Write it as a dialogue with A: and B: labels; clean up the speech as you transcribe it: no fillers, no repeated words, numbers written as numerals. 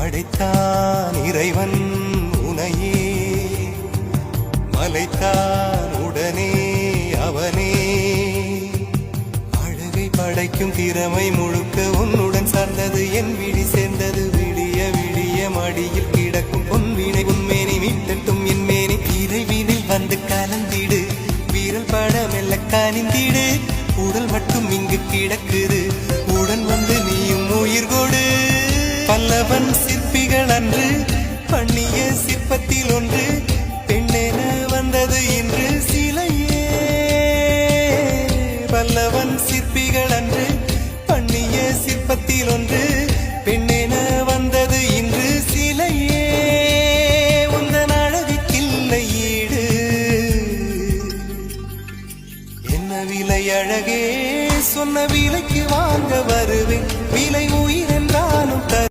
A: படைத்தான் இறைவன் உனையே, மலைத்தான் உடனே அவனே. அழகை படைக்கும் திறமை முழுக்க உன்னுடன் சார்ந்தது, என் விழி சேர்ந்தது. விடிய விடிய மடியில் கிடக்கும் பொன்வினை உன்மேனி மீட்டட்டும் என் மேனி. இறைவினில் வந்து கலந்திடு, வீரல் பட மெல்ல காணிந்திடு. உடல் மட்டும் இங்கு கிடக்குது, உடன் வந்து நீயும் உயிர் கொடு. பல்லவன் சிற்பிகள் அன்று பண்ணிய சிற்பத்தில் ஒன்று, பெண்ணென வந்தது இன்று சிலையே. பல்லவன்